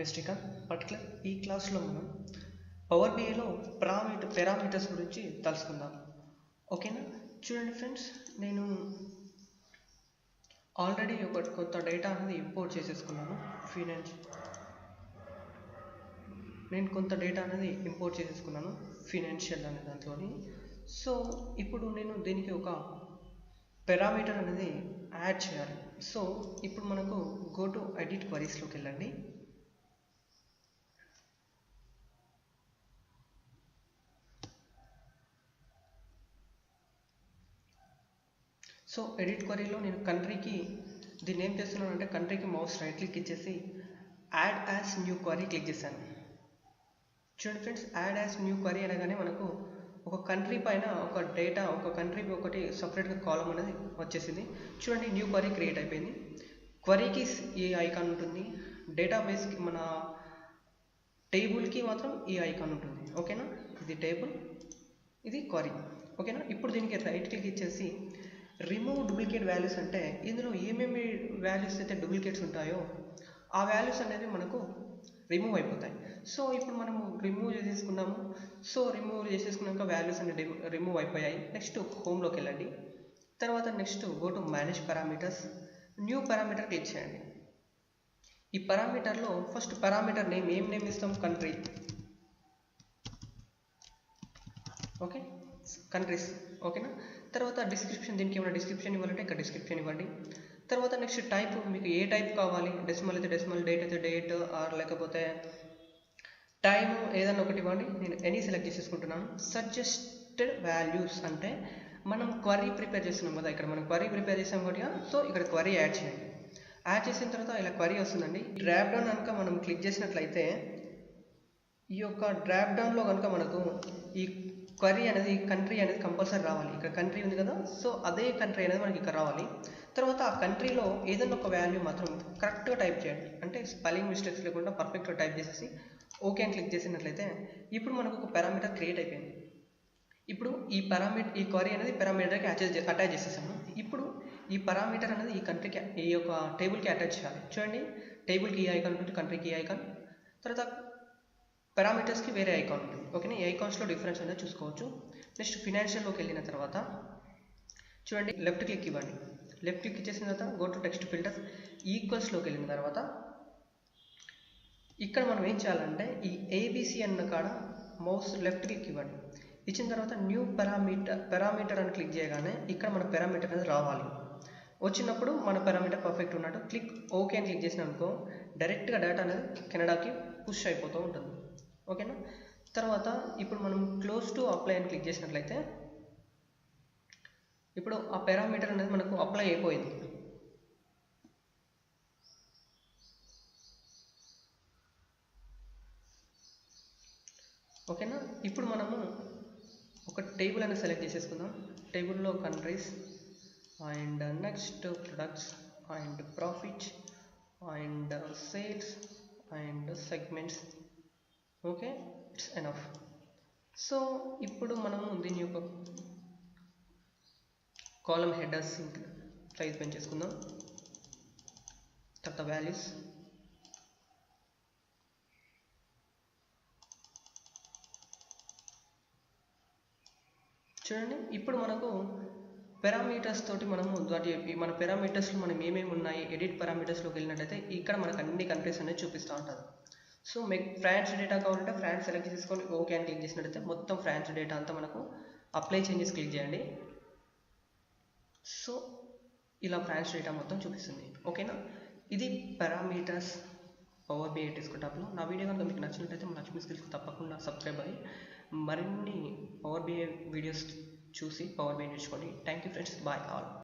బెస్టికన్ particular ఈ క్లాస్లో మనం పవర్ బిఐలో పారామీటర్స్ గురించి తెలుసుకుందాం. ఓకేనా? చూడండి ఫ్రెండ్స్, నేను ఆల్రెడీ ఒక కొత్త డేటా అనేది ఇంపోర్ట్ చేసేసుకున్నాను. ఫినాన్షియల్ అనే దాంట్లోని. సో ఇప్పుడు నేను దీనికి ఒక పారామీటర్ అనేది యాడ్ చేయాలి. సో ఇప్పుడు మనకు గో టు ఎడిట్ క్వరీస్లోకి వెళ్ళండి. సో ఎడిట్ క్వరీలో నేను కంట్రీకి దీన్ని ఏం చేస్తున్నాను అంటే కంట్రీకి మౌస్ రైట్ క్లిక్ ఇచ్చేసి add as new query click చేశాను. చూడండి friends, add as new query అనగానే మనకు ఒక కంట్రీ పైన ఒక డేటా ఒక కంట్రీకి ఒకటి సపరేట్గా కాలం అనేది వచ్చేసింది. చూడండి, న్యూ క్వరీ క్రియేట్ అయిపోయింది. క్వరీకి ఈ ఐకాన్ ఉంటుంది, డేటాబేస్కి మన టేబుల్కి మాత్రం ఈ ఐకాన్ ఉంటుంది. ఓకేనా? ఇది టేబుల్, ఇది క్వరీ. ఓకేనా? ఇప్పుడు దీనికి రైట్ క్లిక్ ఇచ్చేసి రిమూవ్ డూప్లికేట్ వాల్యూస్ అంటే ఇందులో ఏమేమి వాల్యూస్ అయితే డూప్లికేట్స్ ఉంటాయో ఆ వాల్యూస్ అనేవి మనకు రిమూవ్ అయిపోతాయి. సో ఇప్పుడు మనము రిమూవ్ చేసేసుకున్నాము. సో రిమూవ్ చేసేసుకున్నాక వాల్యూస్ అనేవి రిమూవ్ అయిపోయాయి. నెక్స్ట్ హోమ్లోకి వెళ్ళండి. తర్వాత next go to manage parameters, new parameter click చేయండి. ఈ పారామీటర్లో ఫస్ట్ పారామీటర్ నేమ్ ఏం నేమ్ ఇస్తాం? కంట్రీ. Okay, countries. ఓకేనా? తర్వాత డిస్క్రిప్షన్, దీనికి ఏమైనా డిస్క్రిప్షన్ ఇవ్వాలంటే ఇక్కడ డిస్క్రిప్షన్ ఇవ్వండి. తర్వాత నెక్స్ట్ టైప్, మీకు ఏ టైప్ కావాలి, డెసిమల్ అయితే డెసిమల్, డేట్ అయితే డేట్, ఆర్ లేకపోతే టైమ్, ఏదన్నా ఒకటి ఇవ్వండి. నేను ఎనీ సెలెక్ట్ చేసేసుకుంటున్నాను. సజెస్టెడ్ వాల్యూస్ అంటే మనం క్వరీ ప్రిపేర్ చేస్తున్నాం కదా, ఇక్కడ మనం క్వరీ ప్రిపేర్ చేసాం కాబట్టి సో ఇక్కడ క్వరీ యాడ్ చేయండి. యాడ్ చేసిన తర్వాత ఇలా క్వరీ వస్తుందండి. డ్రాప్ డౌన్ కనుక మనం క్లిక్ చేసినట్లయితే ఈ యొక్క డ్రాప్ డౌన్లో కనుక మనకు ఈ క్వరీ అనేది కంట్రీ అనేది కంపల్సరీ రావాలి. ఇక్కడ కంట్రీ ఉంది కదా, సో అదే కంట్రీ అనేది మనకి ఇక్కడ రావాలి. తర్వాత ఆ కంట్రీలో ఏదైనా ఒక వాల్యూ మాత్రం కరెక్ట్గా టైప్ చేయండి. అంటే స్పెల్లింగ్ మిస్టేక్స్ లేకుండా పర్ఫెక్ట్గా టైప్ చేసేసి ఓకే అని క్లిక్ చేసినట్లయితే ఇప్పుడు మనకు ఒక పారామీటర్ క్రియేట్ అయిపోయింది. ఇప్పుడు ఈ క్వరీ అనేది పారామీటర్కి అటాచ్ చేసేసాము. ఇప్పుడు ఈ పారామీటర్ అనేది ఈ కంట్రీకి, ఈ యొక్క టేబుల్కి అటాచ్ చేయాలి. చూడండి, టేబుల్కి ఈ ఐకాన్ ఉంటుంది, కంట్రీకి ఈ ఐకాన్, తర్వాత పారామీటర్స్కి వేరే ఐకాన్ ఉంటుంది. ఓకేనా? ఈ ఐకాన్స్లో డిఫరెన్స్ అనేది చూసుకోవచ్చు. నెక్స్ట్ ఫినాన్షియల్లోకి వెళ్ళిన తర్వాత చూడండి, లెఫ్ట్ క్లిక్ ఇవ్వండి. లెఫ్ట్ క్లిక్ ఇచ్చేసిన తర్వాత గో టు టెక్స్ట్ ఫిల్టర్స్, ఈక్వల్స్లోకి వెళ్ళిన తర్వాత ఇక్కడ మనం ఏం చేయాలంటే ఈ ఏబిసి అన్న కాడ మౌస్ లెఫ్ట్ క్లిక్ ఇవ్వండి. ఇచ్చిన తర్వాత న్యూ పారామీటర్ అని క్లిక్ చేయగానే ఇక్కడ మన పారామీటర్ అనేది రావాలి. వచ్చినప్పుడు మన పారామీటర్ పర్ఫెక్ట్ ఉన్నట్టు క్లిక్ ఓకే అని క్లిక్ చేసిన అనుకో డైరెక్ట్గా డేటా అనేది కెనడాకి పుష్ అయిపోతూ ఉంటుంది. ఓకేనా? తర్వాత ఇప్పుడు మనం క్లోజ్ టు అప్లై అని క్లిక్ చేసినట్లయితే ఇప్పుడు ఆ పారామీటర్ అనేది మనకు అప్లై అయిపోయింది. ఓకేనా? ఇప్పుడు మనము ఒక టేబుల్ అనేది సెలెక్ట్ చేసేసుకుందాం. టేబుల్లో countries and next products and profit and sales and segments. Okay, it's enough. So ఇప్పుడు మనము దీని యొక్క కాలమ్ హెడర్స్ సైజ్ పెంచేసుకుందాం. తర్వాత వాల్యూస్, చూడండి, ఇప్పుడు మనకు పారామీటర్స్ తోటి మనము మన పారామీటర్స్లో మనం ఏమేమి ఉన్నాయి ఎడిట్ పారామీటర్స్లోకి వెళ్ళినట్లయితే ఇక్కడ మనకు అన్ని కంట్రీస్ అనేది చూపిస్తూ ఉంటుంది. సో మీకు ఫ్రాన్స్ డేటా కావాలంటే ఫ్రాన్స్ సెలెక్ట్ చేసుకొని ఓకే అని క్లిక్ చేసినట్లయితే మొత్తం ఫ్రాన్స్ డేటా అంతా మనకు అప్లై చేంజెస్ క్లిక్ చేయండి. సో ఇలా ఫ్రాన్స్ డేటా మొత్తం చూపిస్తుంది. ఓకేనా? ఇది పారామీటర్స్ పవర్ బిఐ డెస్క్టాప్లో. నా వీడియో కనుక మీకు నచ్చినట్లయితే మన లక్ష్మీ స్కిల్స్ తప్పకుండా సబ్స్క్రైబ్ అయ్యి మరిన్ని పవర్ బిఐ వీడియోస్ చూసి పవర్ బిఐ నేర్చుకోండి. Thank you friends, bye all.